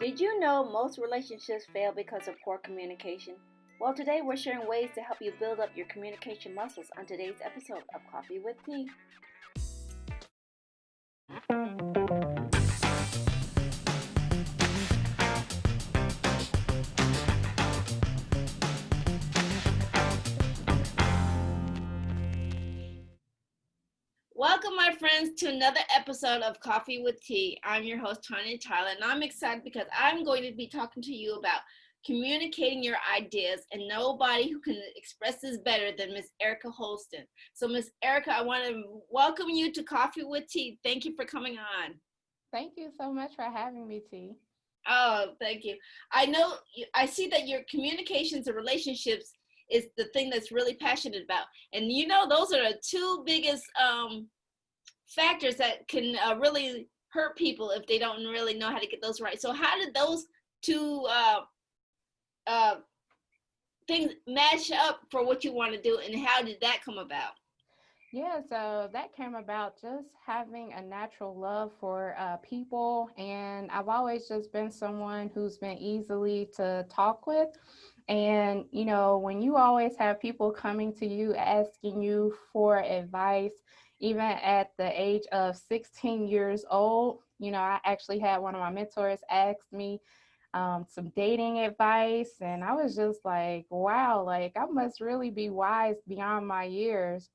Did you know most relationships fail because of poor communication? Well, today we're sharing ways to help you build up your communication muscles on today's episode of Coffee with Tea. Welcome, my friends, to another episode of Coffee with Tea. I'm your host, Tanya Tyler, and I'm excited because I'm going to be talking to you about communicating your ideas, and nobody who can express this better than Miss Erica Holston. So, Miss Erica, I want to welcome you to Coffee with Tea. Thank you for coming on. Thank you so much for having me, T. Oh, thank you. I see that your communications and relationships is the thing that's really passionate about. And those are the two biggest factors that can really hurt people if they don't really know how to get those right. So how did those two uh, things match up for what you want to do, and how did that come about? Yeah, so that came about just having a natural love for people. And I've always just been someone who's been easily to talk with. And, when you always have people coming to you asking you for advice, even at the age of 16 years old, I actually had one of my mentors ask me some dating advice. And I was just like, wow, like I must really be wise beyond my years.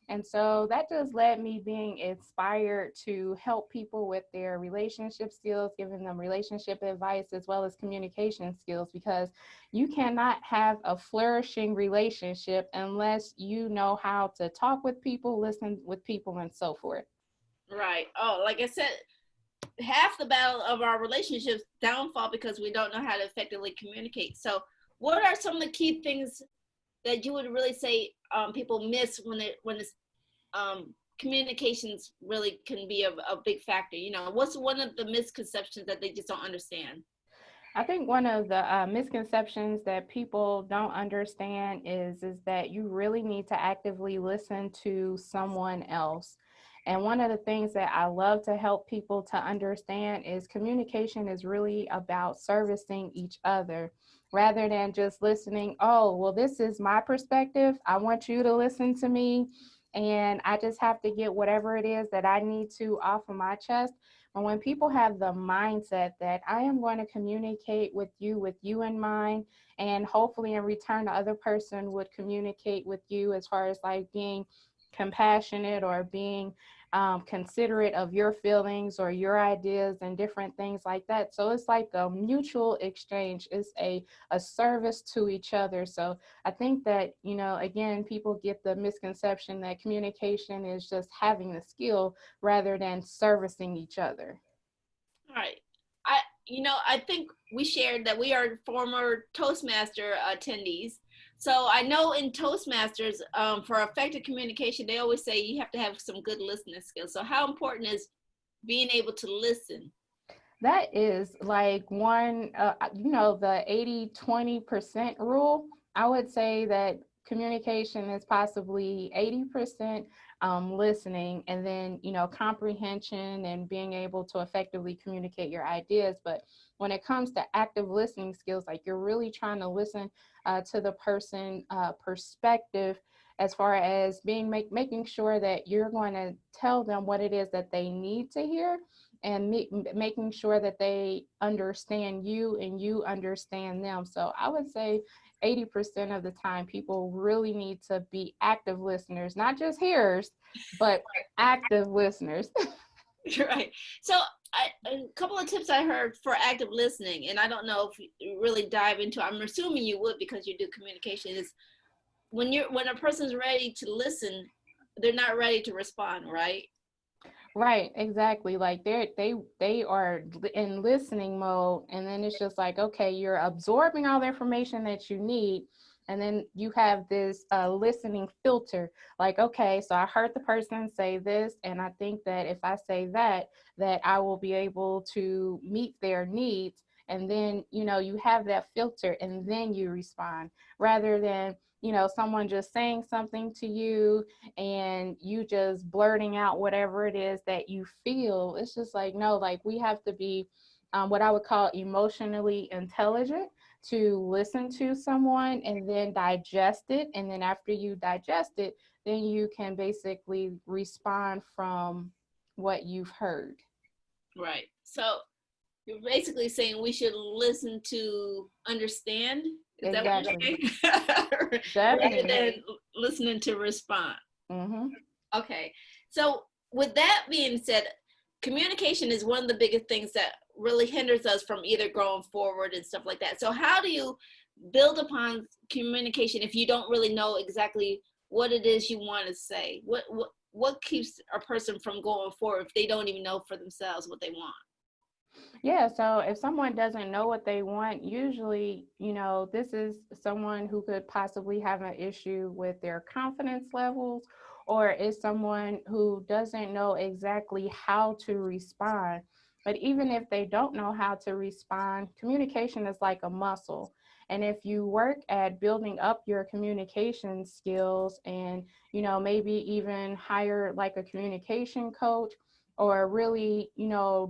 And so that just led me being inspired to help people with their relationship skills, giving them relationship advice as well as communication skills, because you cannot have a flourishing relationship unless you know how to talk with people, listen with people, and so forth. Right. Oh, like I said, half the battle of our relationships downfall because we don't know how to effectively communicate. So what are some of the key things that you would really say people miss when it's communications really can be a big factor? What's one of the misconceptions that they just don't understand? I think one of the misconceptions that people don't understand is that you really need to actively listen to someone else. And one of the things that I love to help people to understand is communication is really about servicing each other rather than just listening. Oh, well, this is my perspective. I want you to listen to me. And I just have to get whatever it is that I need to off of my chest. And when people have the mindset that I am going to communicate with you in mind, and hopefully in return, the other person would communicate with you as far as like being compassionate or being considerate of your feelings or your ideas and different things like that. So it's like a mutual exchange. It's a service to each other. So I think that, again, people get the misconception that communication is just having the skill rather than servicing each other. All right. I think we shared that we are former Toastmaster attendees. So I know in Toastmasters, for effective communication, they always say you have to have some good listening skills. So how important is being able to listen? That is like the 80-20% rule. I would say that communication is possibly 80% listening, and then, comprehension and being able to effectively communicate your ideas. But when it comes to active listening skills, like you're really trying to listen to the person perspective, as far as making sure that you're going to tell them what it is that they need to hear, and making sure that they understand you and you understand them. So I would say 80% of the time, people really need to be active listeners, not just hearers, but active listeners. Right. So a couple of tips I heard for active listening, and I don't know if you really dive into, I'm assuming you would because you do communication, is when a person's ready to listen, they're not ready to respond, right? Right, exactly. Like they are in listening mode, and then it's just like, okay, you're absorbing all the information that you need, and then you have this listening filter. Like, okay, so I heard the person say this, and I think that if I say that I will be able to meet their needs. And then, you have that filter, and then you respond, rather than, someone just saying something to you and you just blurting out whatever it is that you feel. It's just like, no, like we have to be what I would call emotionally intelligent to listen to someone and then digest it. And then after you digest it, then you can basically respond from what you've heard. Right. So you're basically saying we should listen to understand. Is that what you're Exactly. saying? Rather Definitely. than listening to respond. Mm-hmm. Okay. So with that being said, communication is one of the biggest things that really hinders us from either going forward and stuff like that. So how do you build upon communication if you don't really know exactly what it is you want to say? What keeps a person from going forward if they don't even know for themselves what they want? Yeah, so if someone doesn't know what they want, usually, this is someone who could possibly have an issue with their confidence levels, or is someone who doesn't know exactly how to respond. But even if they don't know how to respond, communication is like a muscle. And if you work at building up your communication skills and, maybe even hire like a communication coach, or really,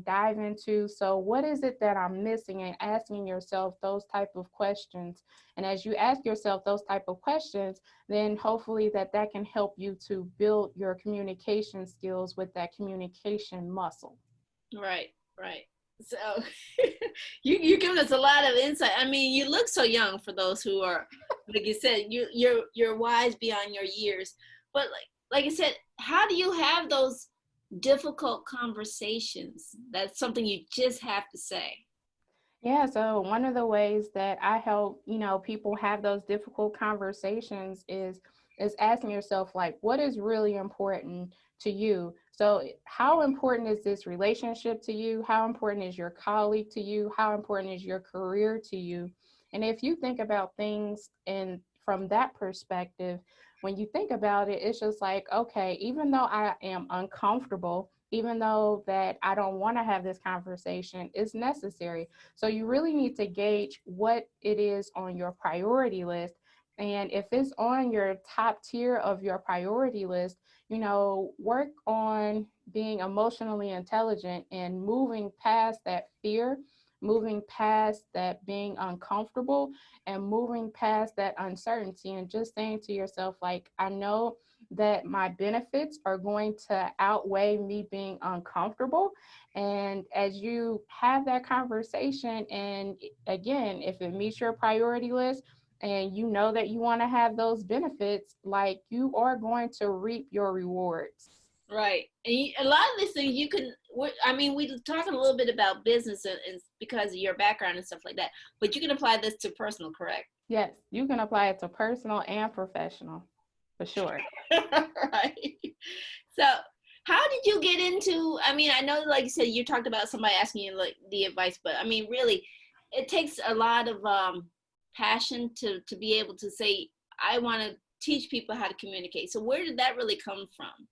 dive into, so what is it that I'm missing, and asking yourself those type of questions. And as you ask yourself those type of questions, then hopefully that can help you to build your communication skills with that communication muscle. Right, right. So you're giving us a lot of insight. I mean, you look so young for those who are, like you said, you're wise beyond your years. But like I said, how do you have those difficult conversations? That's something you just have to say. Yeah, so one of the ways that I help, people have those difficult conversations is asking yourself, like, what is really important to you? So how important is this relationship to you? How important is your colleague to you? How important is your career to you? And if you think about things and from that perspective, when you think about it, it's just like, okay, even though I am uncomfortable, even though that I don't want to have this conversation, it's necessary. So you really need to gauge what it is on your priority list. And if it's on your top tier of your priority list, work on being emotionally intelligent and moving past that fear, moving past that being uncomfortable, and moving past that uncertainty, and just saying to yourself, like, I know that my benefits are going to outweigh me being uncomfortable. And as you have that conversation, and again, if it meets your priority list and you know that you want to have those benefits, like, you are going to reap your rewards. Right. And a lot of these things you can, I mean, we talking a little bit about business and because of your background and stuff like that, but you can apply this to personal, correct? Yes, you can apply it to personal and professional, for sure. Right. So how did you get into, I mean, I know, like you said, you talked about somebody asking you like the advice, but I mean, really, it takes a lot of passion to be able to say, I want to teach people how to communicate. So where did that really come from?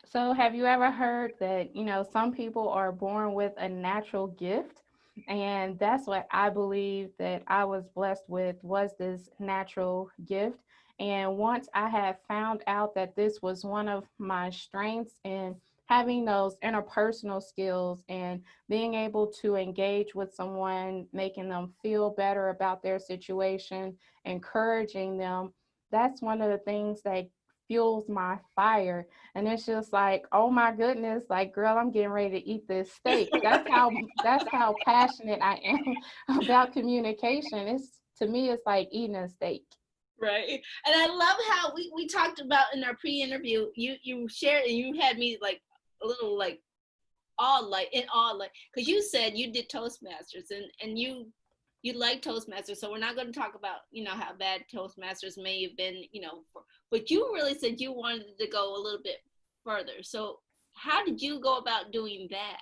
So, have you ever heard that, some people are born with a natural gift? And that's what I believe that I was blessed with, was this natural gift. And once I had found out that this was one of my strengths, and having those interpersonal skills and being able to engage with someone, making them feel better about their situation, encouraging them, that's one of the things that fuels my fire. And it's just like, oh my goodness, like, girl, I'm getting ready to eat this steak. That's how passionate I am about communication. It's, to me, it's like eating a steak. Right. And I love how we talked about in our pre-interview, you shared and you had me like a little like all like because you said you did Toastmasters and you like Toastmasters. So we're not going to talk about, how bad Toastmasters may have been, but you really said you wanted to go a little bit further. So how did you go about doing that?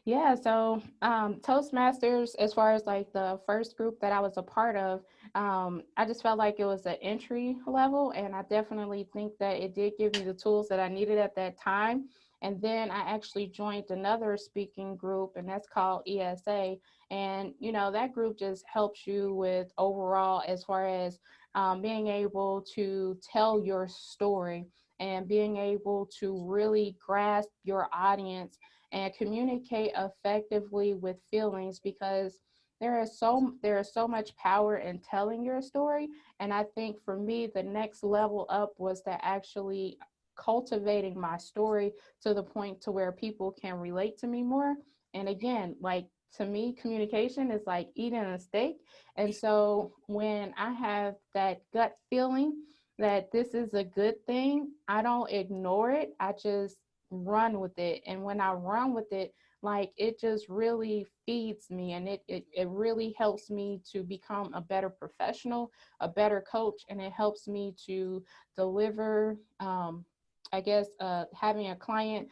Yeah, so Toastmasters, as far as like the first group that I was a part of, I just felt like it was an entry level, and I definitely think that it did give me the tools that I needed at that time. And then I actually joined another speaking group, and that's called ESA. And, that group just helps you with overall, as far as being able to tell your story and being able to really grasp your audience and communicate effectively with feelings, because there is so much power in telling your story. And I think for me, the next level up was to actually cultivating my story to the point to where people can relate to me more. And again, like, to me, communication is like eating a steak. And so when I have that gut feeling that this is a good thing, I don't ignore it. I just run with it. And when I run with it, like, it just really feeds me, and it really helps me to become a better professional, a better coach, and it helps me to deliver, I guess, having a client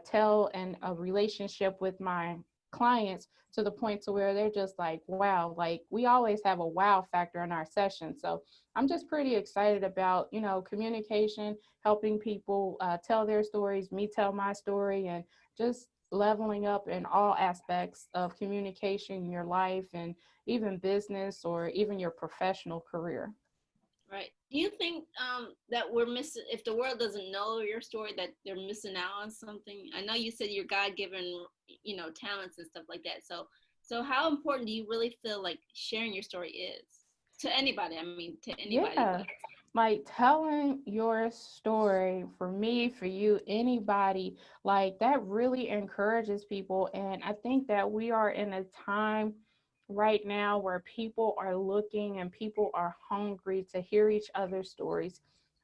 tell and a relationship with my clients to the point to where they're just like, wow, like, we always have a wow factor in our session. So I'm just pretty excited about, communication, helping people tell their stories, me tell my story, and just leveling up in all aspects of communication in your life, and even business, or even your professional career. Right. Do you think that we're missing, if the world doesn't know your story, that they're missing out on something? I know you said your God-given, talents and stuff like that. So how important do you really feel like sharing your story is to anybody? I mean, to anybody. Yeah. Like, telling your story, for me, for you, anybody, like, that really encourages people. And I think that we are in a time right now where people are looking and people are hungry to hear each other's stories.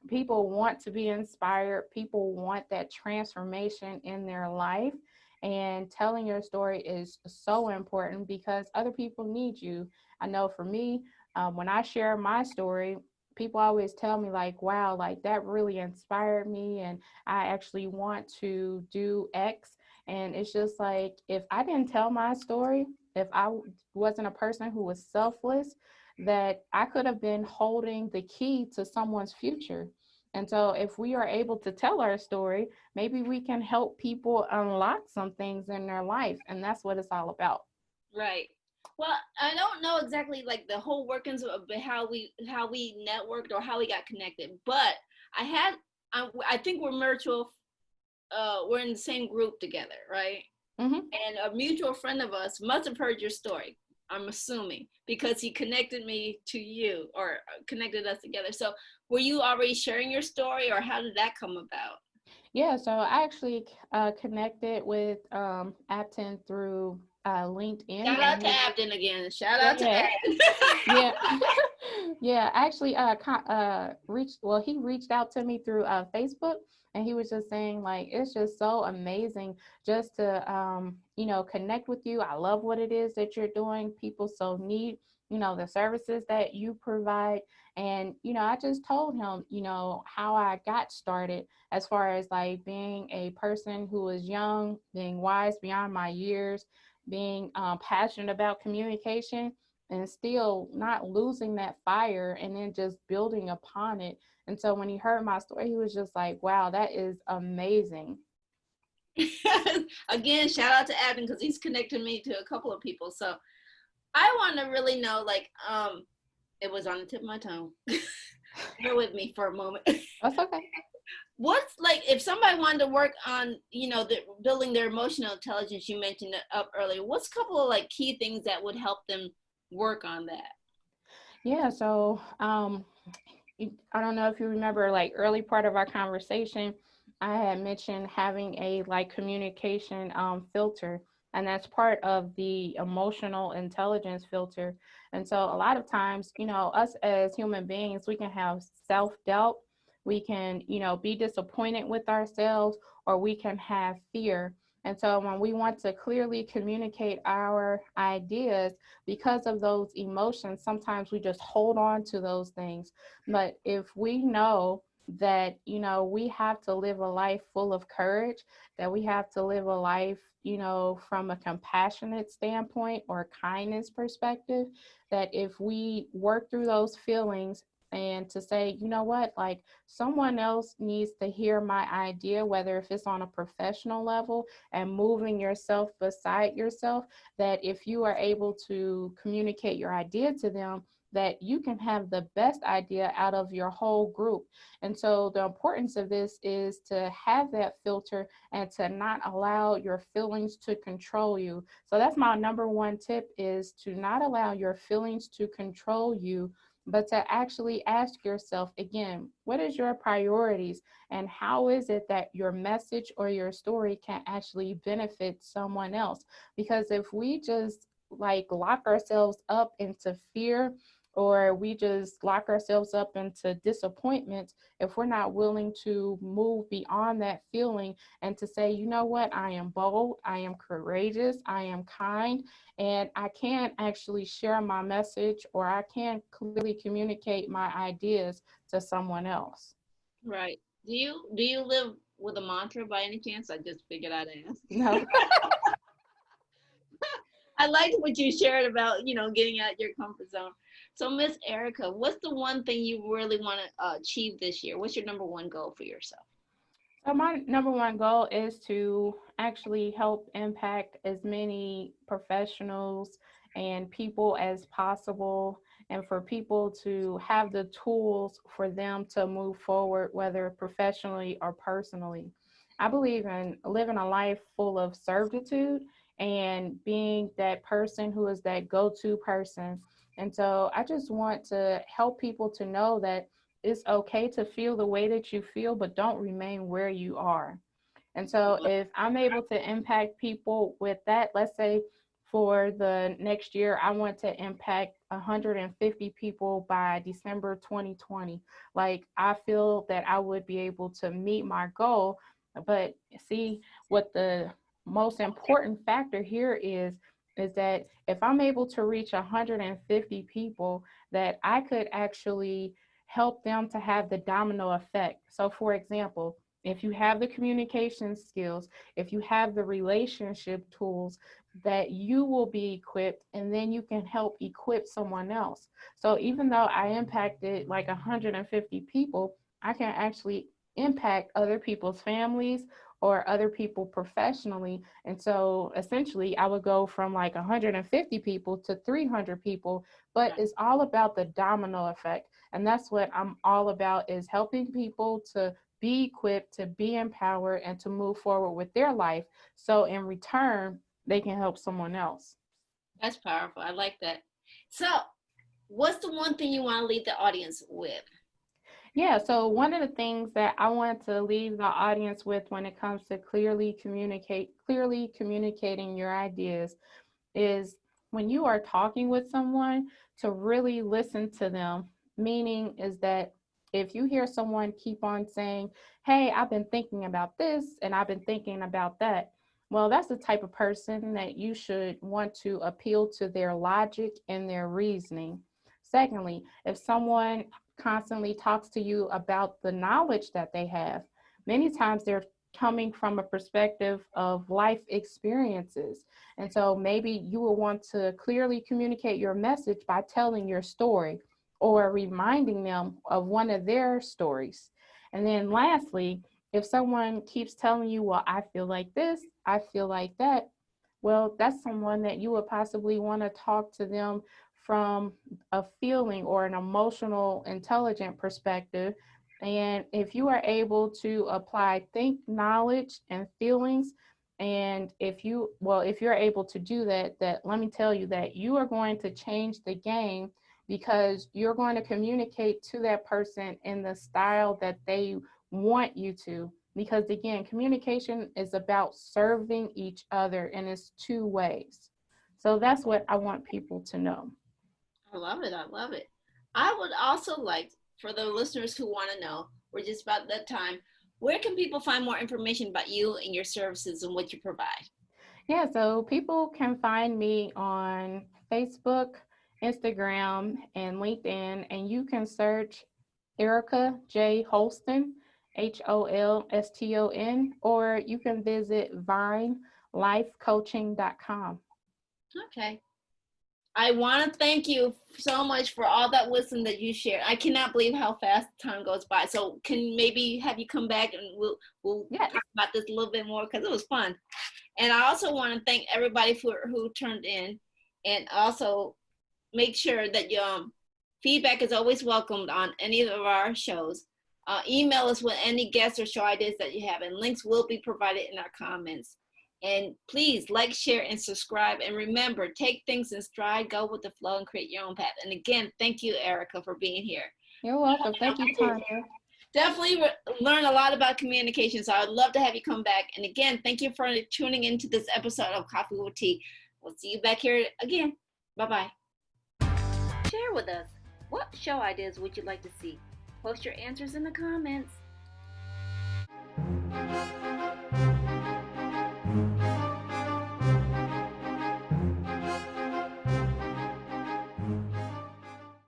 People want to be inspired, people want that transformation in their life. And telling your story is so important because other people need you. I know for me, when I share my story, people always tell me, like, wow, like, that really inspired me, and I actually want to do X. And it's just like, if I didn't tell my story, if I wasn't a person who was selfless, that I could have been holding the key to someone's future. And so if we are able to tell our story, maybe we can help people unlock some things in their life. And that's what it's all about. Right. Well, I don't know exactly like the whole workings of how we networked or how we got connected, but I think we're mutual. We're in the same group together, right? Mm-hmm. And a mutual friend of us must have heard your story. I'm assuming because he connected me to you or connected us together. So, were you already sharing your story, or how did that come about? Yeah, so I actually connected with Apton through LinkedIn, Shout and out to Abden again. Shout out to yeah, Abden. yeah, yeah. Actually, reached. Well, he reached out to me through Facebook, and he was just saying, like, it's just so amazing just to connect with you. I love what it is that you're doing. People so need the services that you provide. And I just told him how I got started, as far as like being a person who is young, being wise beyond my years, being passionate about communication, and still not losing that fire, and then just building upon it. And so when he heard my story, he was just like, wow, that is amazing. Again, shout out to Abden because he's connected me to a couple of people. So I want to really know, like, it was on the tip of my tongue. Bear with me for a moment. That's okay. What's like if somebody wanted to work on, building their emotional intelligence? You mentioned it up earlier. What's a couple of like key things that would help them work on that? Yeah, so I don't know if you remember, like, early part of our conversation, I had mentioned having a like communication filter, and that's part of the emotional intelligence filter. And so a lot of times, us as human beings, we can have self-doubt, we can, be disappointed with ourselves, or we can have fear. And so when we want to clearly communicate our ideas, because of those emotions, sometimes we just hold on to those things. But if we know that, we have to live a life full of courage, that we have to live a life, from a compassionate standpoint or kindness perspective, that if we work through those feelings and to say, you know what, like, someone else needs to hear my idea, whether if it's on a professional level, and moving yourself beside yourself, that if you are able to communicate your idea to them, that you can have the best idea out of your whole group. And so the importance of this is to have that filter and to not allow your feelings to control you. So that's my number one tip, is to not allow your feelings to control you, but to actually ask yourself again, what is your priorities, and how is it that your message or your story can actually benefit someone else? Because if we just like lock ourselves up into fear, or we just lock ourselves up into disappointment, if we're not willing to move beyond that feeling and to say, you know what, I am bold, I am courageous, I am kind, and I can actually share my message, or I can clearly communicate my ideas to someone else. Right. Do you live with a mantra by any chance? I just figured I'd ask. No. I liked what you shared about, getting out your comfort zone. So, Miss Erica, what's the one thing you really want to achieve this year? What's your number one goal for yourself? So my number one goal is to actually help impact as many professionals and people as possible, and for people to have the tools for them to move forward, whether professionally or personally. I believe in living a life full of servitude and being that person who is that go-to person. And so I just want to help people to know that it's okay to feel the way that you feel, but don't remain where you are. And so if I'm able to impact people with that, let's say for the next year, I want to impact 150 people by December 2020. Like, I feel that I would be able to meet my goal. But see, what the most important factor here is that if I'm able to reach 150 people, that I could actually help them to have the domino effect. So, for example, if you have the communication skills, if you have the relationship tools, that you will be equipped, and then you can help equip someone else. So even though I impacted like 150 people, I can actually impact other people's families or other people professionally. And so essentially I would go from like 150 people to 300 people, but it's all about the domino effect. And that's what I'm all about, is helping people to be equipped, to be empowered, and to move forward with their life. So in return, they can help someone else. That's powerful. I like that. So, what's the one thing you want to leave the audience with? Yeah, so one of the things that I want to leave the audience with when it comes to clearly communicating your ideas is, when you are talking with someone, to really listen to them. Meaning is that if you hear someone keep on saying, hey, I've been thinking about this and I've been thinking about that, well, that's the type of person that you should want to appeal to their logic and their reasoning. Secondly, if someone constantly talks to you about the knowledge that they have, many times they're coming from a perspective of life experiences. And so maybe you will want to clearly communicate your message by telling your story or reminding them of one of their stories. And then lastly, if someone keeps telling you, well, I feel like this, I feel like that, well, that's someone that you would possibly want to talk to them from a feeling or an emotional, intelligent perspective. And if you are able to apply think, knowledge, and feelings, and if you're able to do that, let me tell you that you are going to change the game, because you're going to communicate to that person in the style that they want you to. Because again, communication is about serving each other, and it's two ways. So that's what I want people to know. I love it. I love it. I would also like for the listeners who want to know, we're just about that time. Where can people find more information about you and your services and what you provide? Yeah, so people can find me on Facebook, Instagram, and LinkedIn, and you can search Erica J. Holston, Holston, or you can visit vinelifecoaching.com. Okay. I want to thank you so much for all that wisdom that you shared. I cannot believe how fast time goes by. So can maybe have you come back and we'll Yes. talk about this a little bit more, because it was fun. And I also want to thank everybody who turned in, and also make sure that Feedback is always welcomed on any of our shows. Email us with any guests or show ideas that you have, and links will be provided in our comments. And please like, share, and subscribe. And remember, take things in stride, go with the flow, and create your own path. And again, thank you, Erica, for being here. You're welcome. Thank you, Tanya. Definitely learn a lot about communication, so I'd love to have you come back. And again, thank you for tuning into this episode of Coffee with Tea. We'll see you back here again. Bye-bye. Share with us, what show ideas would you like to see? Post your answers in the comments.